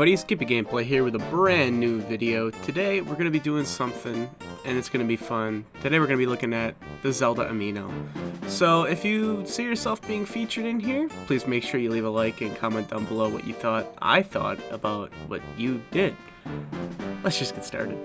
everybody, Skippy Gameplay here with a brand new video. Today we're going to be doing something and it's going to be fun. Today we're going to be looking at the Zelda Amino. So if you see yourself being featured in here, please make sure you leave a like and comment down below what you thought about what you did. Let's just get started.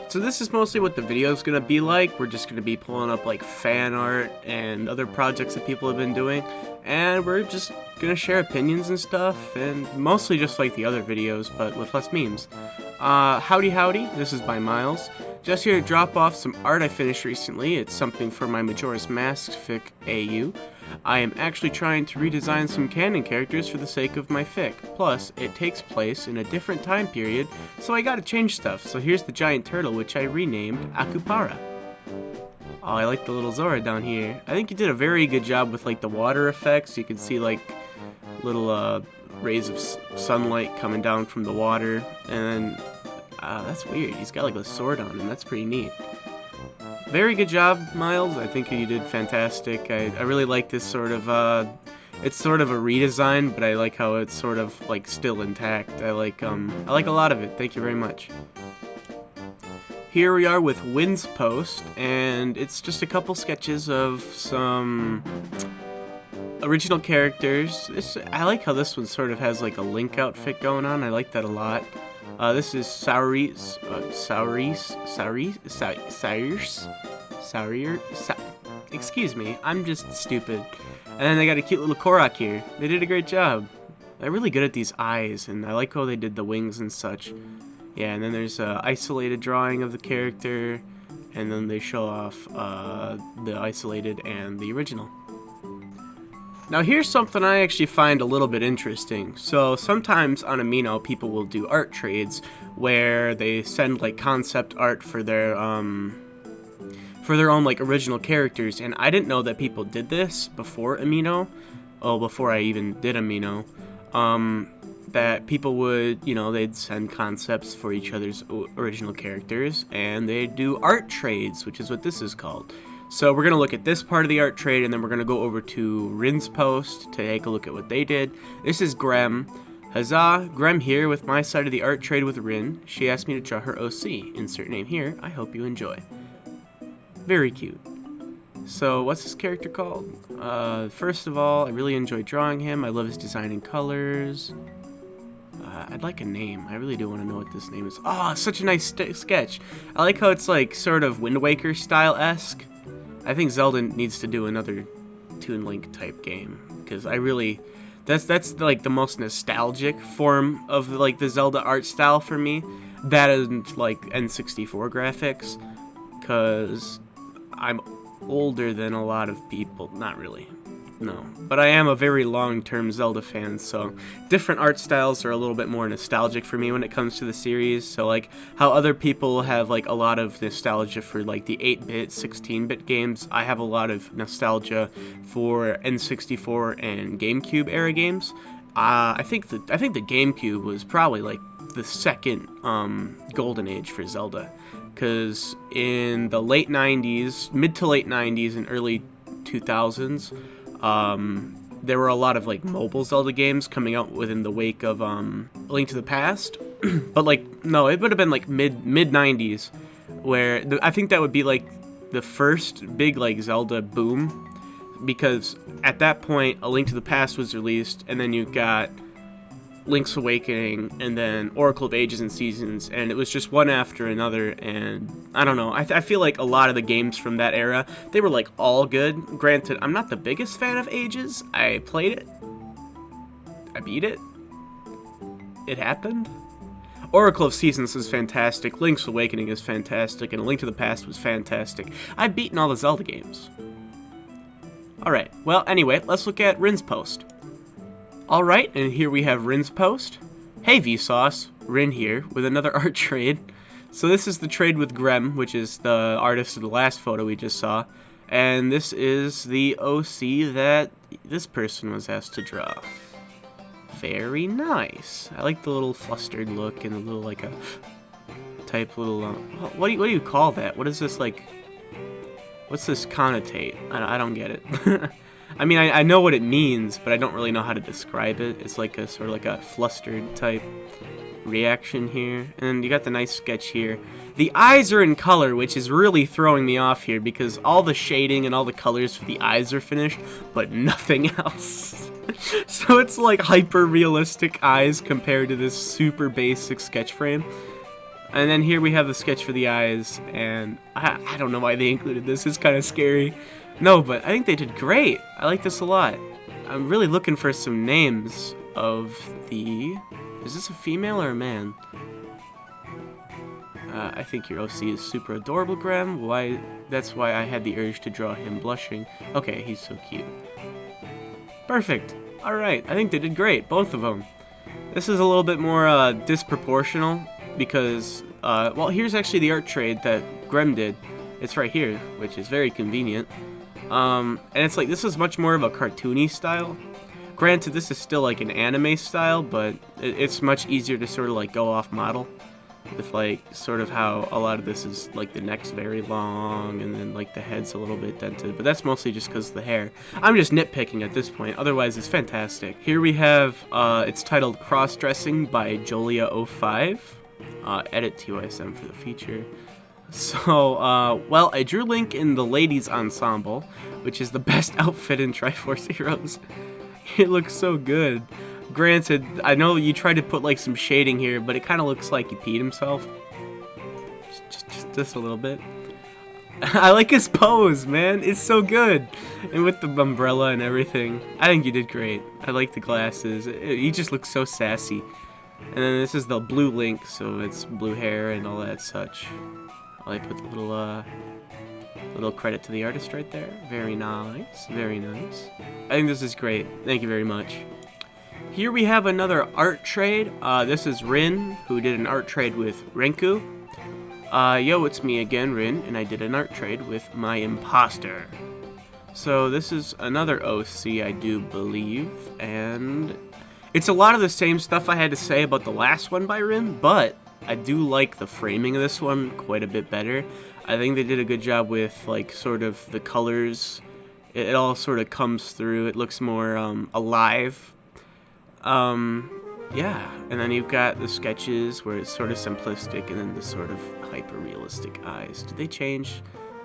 So this is mostly what the video is going to be like. We're just going to be pulling up like fan art and other projects that people have been doing, and we're just going to share opinions and stuff, and mostly just like the other videos, but with less memes. Howdy, this is by Miles. Just here to drop off some art I finished recently. It's something for my Majora's Mask fic AU. I am actually trying to redesign some canon characters for the sake of my fic. Plus, it takes place in a different time period, so I gotta change stuff. So here's the giant turtle, which I renamed Akupara. Oh, I like the little Zora down here. I think you did a very good job with like the water effects. You can see like little rays of sunlight coming down from the water, and that's weird. He's got like a sword on him. That's pretty neat. Very good job, Miles. I think you did fantastic. I really like this sort of, it's sort of a redesign, but I like how it's sort of like still intact. I like a lot of it. Thank you very much. Here we are with Wynn's post, and it's just a couple sketches of some original characters. I like how this one sort of has like a Link outfit going on. I like that a lot. This is excuse me, I'm just stupid. And then they got a cute little Korok here. They did a great job. They're really good at these eyes, and I like how they did the wings and such. Yeah, and then there's a isolated drawing of the character, and then they show off the isolated and the original. Now here's something I actually find a little bit interesting. So sometimes on Amino, people will do art trades where they send like concept art for their own like original characters, and I didn't know that people did this before Amino. Oh, before I even did Amino. That people would, they'd send concepts for each other's original characters, and they'd do art trades, which is what this is called. So we're going to look at this part of the art trade, and then we're going to go over to Rin's post to take a look at what they did. This is Grem. Huzzah, Grem here with my side of the art trade with Rin. She asked me to draw her OC. Insert name here. I hope you enjoy. Very cute. So what's this character called? First of all, I really enjoy drawing him. I love his design and colors. I'd like a name. I really do want to know what this name is. Oh, such a nice sketch. I like how it's like sort of Wind Waker style-esque. I think Zelda needs to do another Toon Link type game, because that's like the most nostalgic form of like the Zelda art style for me. That isn't like N64 graphics, because I'm older than a lot of people. Not really. No, but I am a very long-term Zelda fan, so different art styles are a little bit more nostalgic for me when it comes to the series. So like how other people have like a lot of nostalgia for like the 8-bit, 16-bit games, I have a lot of nostalgia for N64 and GameCube era games. I think the GameCube was probably like the second golden age for Zelda, because in the late 90s, mid to late 90s and early 2000s, there were a lot of like mobile Zelda games coming out within the wake of A Link to the Past, but like no, it would have been like mid 90s, where I think that would be like the first big like Zelda boom, because at that point A Link to the Past was released, and then you got Link's Awakening, and then Oracle of Ages and Seasons, and it was just one after another. And I don't know, I feel like a lot of the games from that era, they were like all good. Granted, I'm not the biggest fan of Ages. I played it, I beat it, it happened. Oracle of Seasons is fantastic, Link's Awakening is fantastic, and A Link to the Past was fantastic. I've beaten all the Zelda games. Alright, well anyway, let's look at Rin's post. Alright, and here we have Rin's post. Hey Vsauce, Rin here with another art trade. So this is the trade with Grem, which is the artist of the last photo we just saw. And this is the OC that this person was asked to draw. Very nice. I like the little flustered look and the little like a type little, what do you call that? What is this like, what's this connotate? I don't get it. I mean, I know what it means, but I don't really know how to describe it. It's like a sort of like a flustered type reaction here. And you got the nice sketch here. The eyes are in color, which is really throwing me off here because all the shading and all the colors for the eyes are finished, but nothing else. So it's like hyper realistic eyes compared to this super basic sketch frame. And then here we have the sketch for the eyes, and I don't know why they included this. It's kind of scary. No, but I think they did great. I like this a lot. I'm really looking for some names of the... Is this a female or a man? I think your OC is super adorable, Graham. Why? That's why I had the urge to draw him blushing. Okay, he's so cute. Perfect. Alright, I think they did great, both of them. This is a little bit more disproportional because, well, here's actually the art trade that Graham did. It's right here, which is very convenient. And it's like, this is much more of a cartoony style. Granted, this is still like an anime style, but it's much easier to sort of like go off model. With like sort of how a lot of this is like the neck's very long and then like the head's a little bit dented, but that's mostly just because of the hair. I'm just nitpicking at this point, otherwise it's fantastic. Here we have, it's titled Cross-Dressing by Jolia05. Edit TYSM for the feature. So, well, I drew Link in the ladies ensemble, which is the best outfit in Triforce Heroes. It looks so good. Granted, I know you tried to put like some shading here, but it kind of looks like he peed himself. Just a little bit. I like his pose, man. It's so good. And with the umbrella and everything. I think you did great. I like the glasses. He just looks so sassy. And then this is the blue Link, so it's blue hair and all that such. I like put a little credit to the artist right there. Very nice. Very nice. I think this is great. Thank you very much. Here we have another art trade. This is Rin, who did an art trade with Renku. Yo, it's me again, Rin, and I did an art trade with my imposter. So this is another OC, I do believe, and it's a lot of the same stuff I had to say about the last one by Rin, but I do like the framing of this one quite a bit better. I think they did a good job with, like, sort of the colors. It all sort of comes through. It looks more alive. Yeah, and then you've got the sketches where it's sort of simplistic and then the sort of hyper-realistic eyes. Did they change?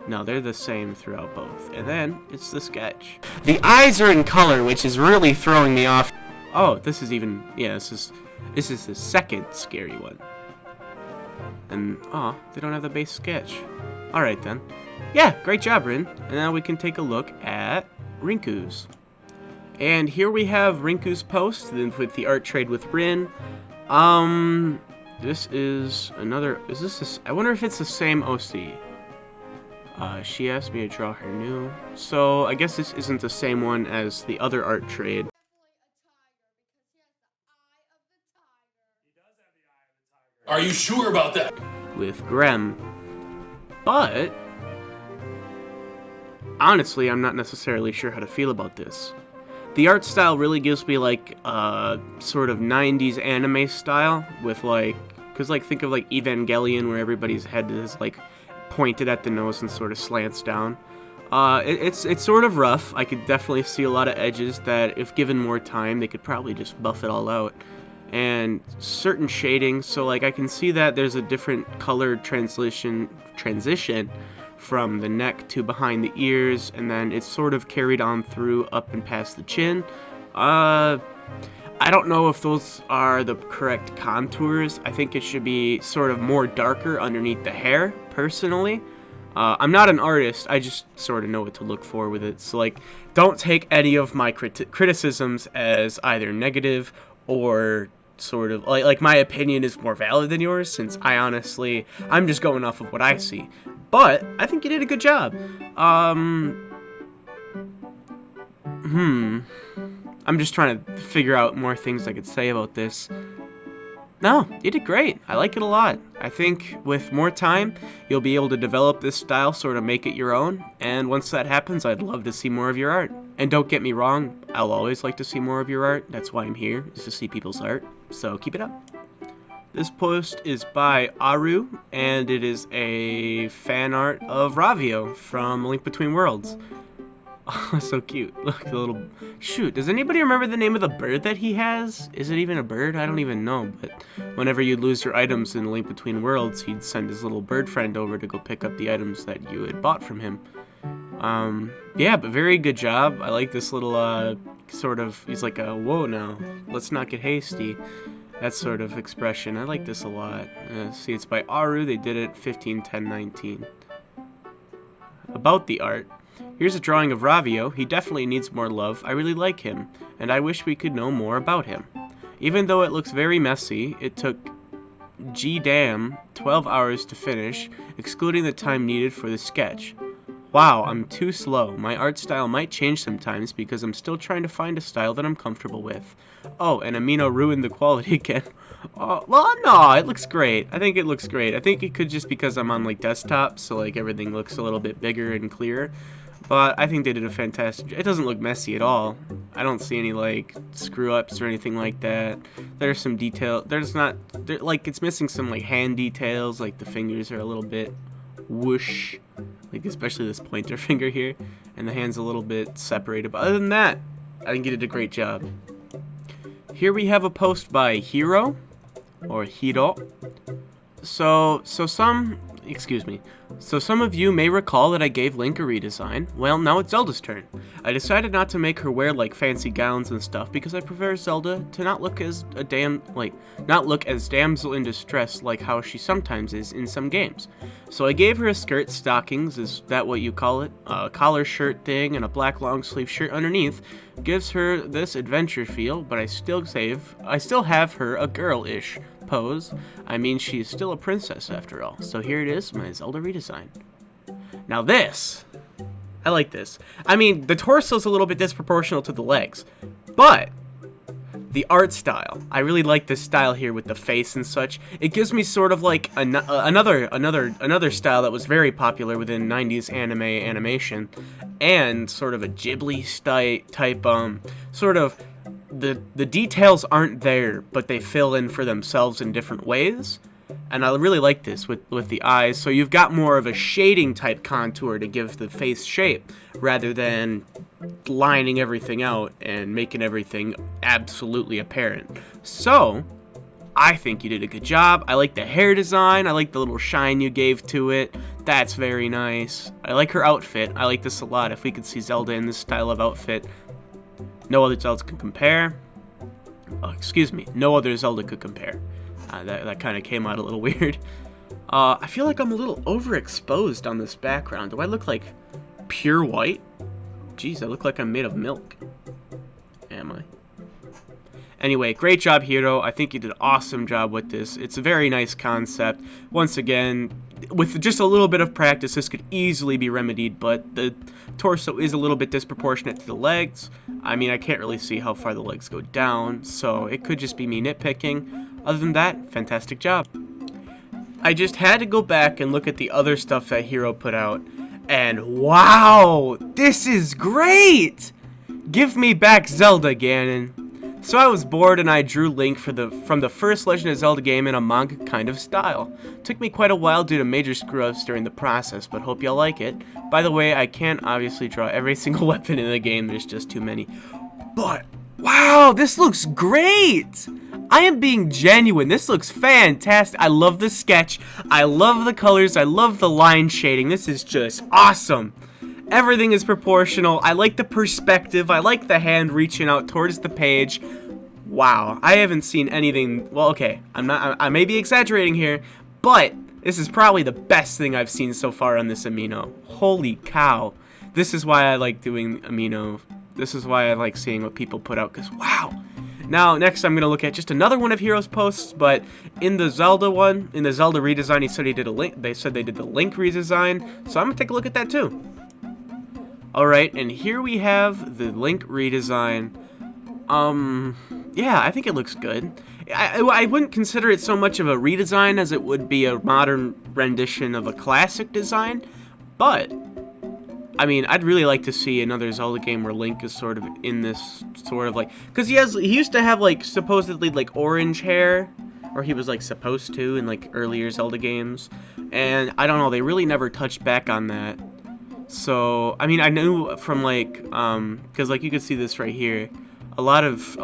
No, they're the same throughout both. And then it's the sketch. The eyes are in color, which is really throwing me off. Oh, this is even, yeah, this is the second scary one. And, oh, they don't have the base sketch. Alright then. Yeah, great job, Rin. And now we can take a look at Rinku's. And here we have Rinku's post with the art trade with Rin. This is another, I wonder if it's the same OC. She asked me to draw her new. So I guess this isn't the same one as the other art trade. Are you sure about that? With Grem. But honestly, I'm not necessarily sure how to feel about this. The art style really gives me like sort of 90s anime style with like, cause like think of like Evangelion where everybody's head is like pointed at the nose and sort of slants down. It's sort of rough. I could definitely see a lot of edges that if given more time they could probably just buff it all out. And certain shading, so like I can see that there's a different color transition from the neck to behind the ears, and then it's sort of carried on through up and past the chin. I don't know if those are the correct contours. I think it should be sort of more darker underneath the hair, personally. I'm not an artist, I just sort of know what to look for with it. So like, don't take any of my criticisms as either negative or sort of like my opinion is more valid than yours, since I'm just going off of what I see. But I think you did a good job. I'm just trying to figure out more things I could say about this. No, you did great. I like it a lot. I think with more time, you'll be able to develop this style, sort of make it your own. And once that happens, I'd love to see more of your art. And don't get me wrong, I'll always like to see more of your art. That's why I'm here, is to see people's art. So keep it up. This post is by Aru, and it is a fan art of Ravio from Link Between Worlds. Oh, so cute. Look, the little... Shoot, does anybody remember the name of the bird that he has? Is it even a bird? I don't even know, but whenever you'd lose your items in Link Between Worlds, he'd send his little bird friend over to go pick up the items that you had bought from him. Yeah, but very good job. I like this little, sort of... He's like, whoa now, let's not get hasty. That sort of expression. I like this a lot. See, it's by Aru. They did it 15/10/19. About the art. Here's a drawing of Ravio. He definitely needs more love. I really like him, and I wish we could know more about him. Even though it looks very messy, it took G-damn 12 hours to finish, excluding the time needed for the sketch. Wow, I'm too slow. My art style might change sometimes because I'm still trying to find a style that I'm comfortable with. Oh, and Amino ruined the quality again. Well, no, it looks great. I think it looks great. I think it could just because I'm on, like, desktop, so, like, everything looks a little bit bigger and clearer. But I think they did a fantastic job. It doesn't look messy at all. I don't see any, like, screw-ups or anything like that. There's some detail. There's not... like, it's missing some, like, hand details. Like, the fingers are a little bit whoosh. Like, especially this pointer finger here. And the hand's a little bit separated. But other than that, I think you did a great job. Here we have a post by Hiro. Or Hiro. So some of you may recall that I gave Link a redesign. Well, now it's Zelda's turn. I decided not to make her wear like fancy gowns and stuff because I prefer Zelda to not look as damsel in distress like how she sometimes is in some games. So I gave her a skirt, stockings, is that what you call it? A collar shirt thing and a black long sleeve shirt underneath gives her this adventure feel, but I still have her a girl-ish pose. I mean, she's still a princess after all. So here it is, my Zelda redesign. Now this, I like this. I mean, the torso's a little bit disproportional to the legs, but the art style, I really like this style here with the face and such. It gives me sort of like another style that was very popular within 90s anime animation, and sort of a Ghibli type, sort of. The details aren't there, but they fill in for themselves in different ways. And I really like this with the eyes. So you've got more of a shading type contour to give the face shape, rather than lining everything out and making everything absolutely apparent. So I think you did a good job. I like the hair design. I like the little shine you gave to it. That's very nice. I like her outfit. I like this a lot. If we could see Zelda in this style of outfit, no other Zelda can compare. Oh, excuse me. No other Zelda could compare. That kind of came out a little weird. I feel like I'm a little overexposed on this background. Do I look like pure white? Jeez, I look like I'm made of milk. Am I? Anyway, great job, Hiro. I think you did an awesome job with this. It's a very nice concept. Once again, with just a little bit of practice, this could easily be remedied, but the torso is a little bit disproportionate to the legs. I mean, I can't really see how far the legs go down, so it could just be me nitpicking. Other than that, fantastic job. I just had to go back and look at the other stuff that Hiro put out, and wow, this is great! Give me back Zelda, Ganon. So I was bored and I drew Link from the first Legend of Zelda game in a manga kind of style. Took me quite a while due to major screw-ups during the process, but hope y'all like it. By the way, I can't obviously draw every single weapon in the game, there's just too many. But, wow, this looks great! I am being genuine, this looks fantastic. I love the sketch, I love the colors, I love the line shading, this is just awesome. Everything is proportional. I like the perspective. I like the hand reaching out towards the page. Wow, I haven't seen anything. Well, okay, I may be exaggerating here, but this is probably the best thing I've seen so far on this Amino. Holy cow. This is why I like doing Amino. This is why I like seeing what people put out, because wow. Now, next I'm going to look at just another one of Hiro's posts, but in the Zelda one, in the Zelda redesign, he said he did a Link. They said they did the Link redesign, so I'm going to take a look at that too. Alright, and here we have the Link redesign. Yeah, I think it looks good. I wouldn't consider it so much of a redesign as it would be a modern rendition of a classic design, but, I mean, I'd really like to see another Zelda game where Link is sort of in this sort of like, because he used to have like supposedly like orange hair, or he was like supposed to in like earlier Zelda games, and I don't know, they really never touched back on that. So, I mean, I knew from like, because like you could see this right here, a lot of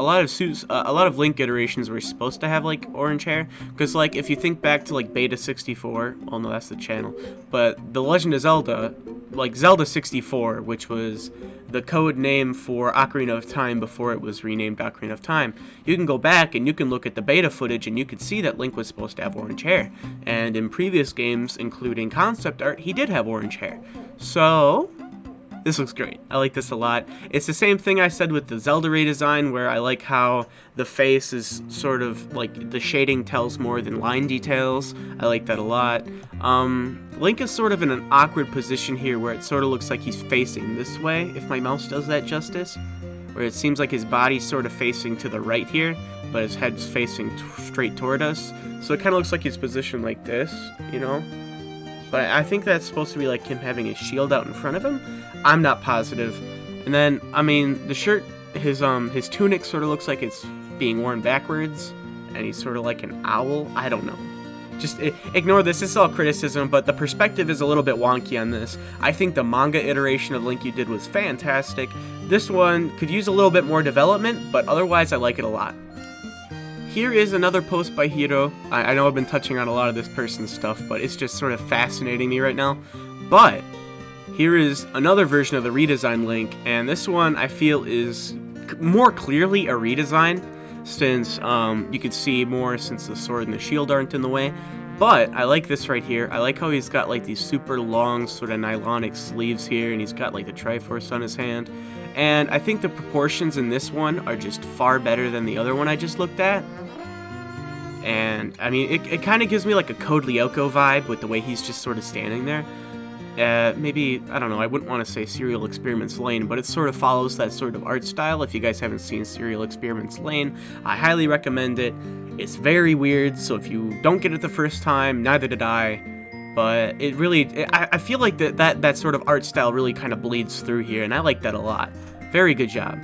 Link iterations were supposed to have like orange hair, because like if you think back to like Beta 64, well no, that's the channel, but The Legend of Zelda, like Zelda 64, which was the code name for Ocarina of Time before it was renamed Ocarina of Time, you can go back and you can look at the beta footage and you could see that Link was supposed to have orange hair, and in previous games, including concept art, he did have orange hair. So this looks great. I like this a lot. It's the same thing I said with the Zelda redesign, where I like how the face is sort of like the shading tells more than line details. I like that a lot. Link is sort of in an awkward position here where it sort of looks like he's facing this way, if my mouse does that justice. Where it seems like his body's sort of facing to the right here, but his head's facing straight toward us. So it kind of looks like he's positioned like this, you know? But I think that's supposed to be like him having his shield out in front of him. I'm not positive. And then, I mean, the shirt, his tunic sort of looks like it's being worn backwards, and he's sort of like an owl. I don't know. Just ignore this. This is all criticism, but the perspective is a little bit wonky on this. I think the manga iteration of Link you did was fantastic. This one could use a little bit more development, but otherwise I like it a lot. Here is another post by Hiro. I know I've been touching on a lot of this person's stuff, but it's just sort of fascinating me right now. But here is another version of the redesigned Link, and this one I feel is more clearly a redesign, since you could see more since the sword and the shield aren't in the way. But I like this right here. I like how he's got like these super long sort of nylonic sleeves here, and he's got like the Triforce on his hand. And I think the proportions in this one are just far better than the other one I just looked at. And I mean, it kind of gives me like a Code Lyoko vibe with the way he's just sort of standing there. Maybe, I don't know, I wouldn't want to say Serial Experiments Lane, but it sort of follows that sort of art style. If you guys haven't seen Serial Experiments Lane, I highly recommend it. It's very weird, so if you don't get it the first time, neither did I. But it really, I feel like that sort of art style really kind of bleeds through here, and I like that a lot. Very good job.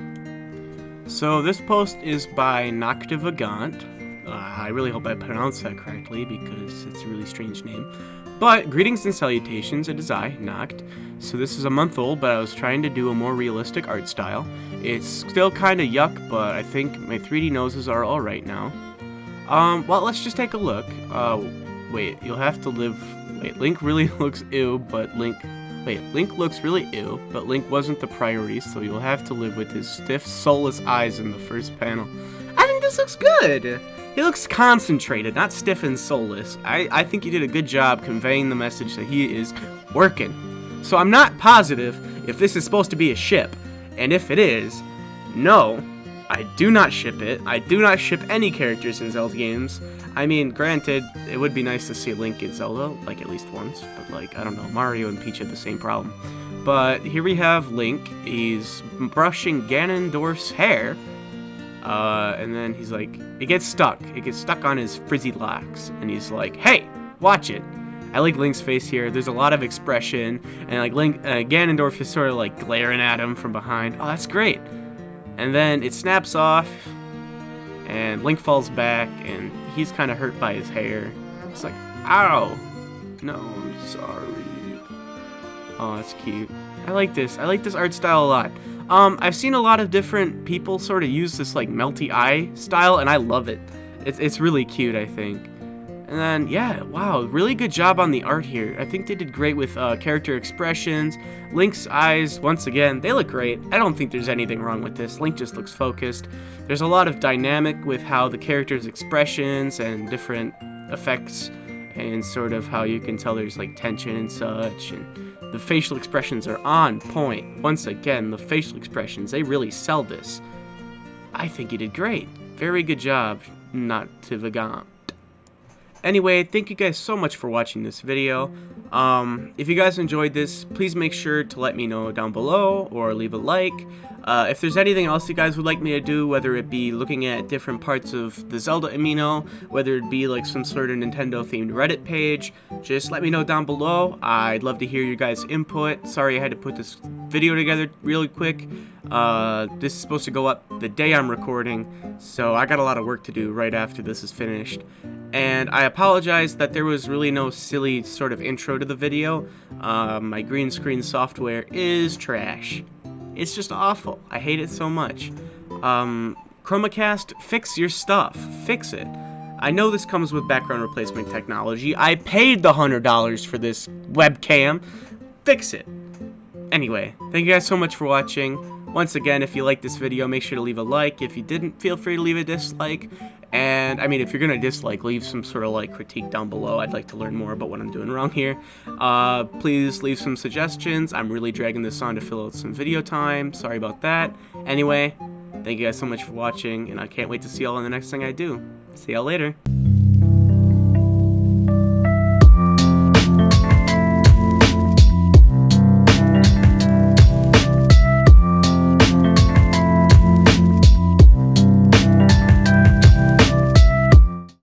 So this post is by Noctivagant. I really hope I pronounced that correctly because it's a really strange name. But greetings and salutations, it is I, Noct. So this is a month old, but I was trying to do a more realistic art style. It's still kind of yuck, but I think my 3D noses are alright now. Well, let's just take a look. Wait, you'll have to live... Wait, Link really looks ew, but Link... Wait, Link looks really ew, but Link wasn't the priority, so you'll have to live with his stiff, soulless eyes in the first panel. I think this looks good! He looks concentrated, not stiff and soulless. I think you did a good job conveying the message that he is working. So I'm not positive if this is supposed to be a ship. And if it is, no, I do not ship it. I do not ship any characters in Zelda games. I mean, granted, it would be nice to see Link in Zelda, like at least once. But like, I don't know, Mario and Peach have the same problem. But here we have Link. He's brushing Ganondorf's hair. And then he's like, it gets stuck. It gets stuck on his frizzy locks. And he's like, hey, watch it. I like Link's face here. There's a lot of expression. And like Ganondorf is sort of like glaring at him from behind. Oh, that's great. And then it snaps off. And Link falls back. And he's kind of hurt by his hair. It's like, ow. No, I'm sorry. Oh, that's cute. I like this. I like this art style a lot. I've seen a lot of different people sort of use this like melty eye style, and I love it. It's really cute, I think. And then, yeah, wow, really good job on the art here. I think they did great with character expressions. Link's eyes, once again, they look great. I don't think there's anything wrong with this. Link just looks focused. There's a lot of dynamic with how the character's expressions and different effects, and sort of how you can tell there's like tension and such, and the facial expressions are on point. Once again, the facial expressions, they really sell this. I think you did great. Very good job, Noctivagant. Anyway, thank you guys so much for watching this video. If you guys enjoyed this, please make sure to let me know down below or leave a like. If there's anything else you guys would like me to do, whether it be looking at different parts of the Zelda Amino, whether it be like some sort of Nintendo themed Reddit page, just let me know down below. I'd love to hear your guys' input. Sorry I had to put this video together really quick. This is supposed to go up the day I'm recording, so I got a lot of work to do right after this is finished. And I apologize that there was really no silly sort of intro to the video. My green screen software is trash. It's just awful. I hate it so much. Chromacast, fix your stuff. Fix it. I know this comes with background replacement technology. I paid the $100 for this webcam. Fix it. Anyway, thank you guys so much for watching. Once again, if you liked this video, make sure to leave a like. If you didn't, feel free to leave a dislike. And, I mean, if you're going to dislike, leave some sort of, like, critique down below. I'd like to learn more about what I'm doing wrong here. Please leave some suggestions. I'm really dragging this on to fill out some video time. Sorry about that. Anyway, thank you guys so much for watching, and I can't wait to see y'all in the next thing I do. See y'all later.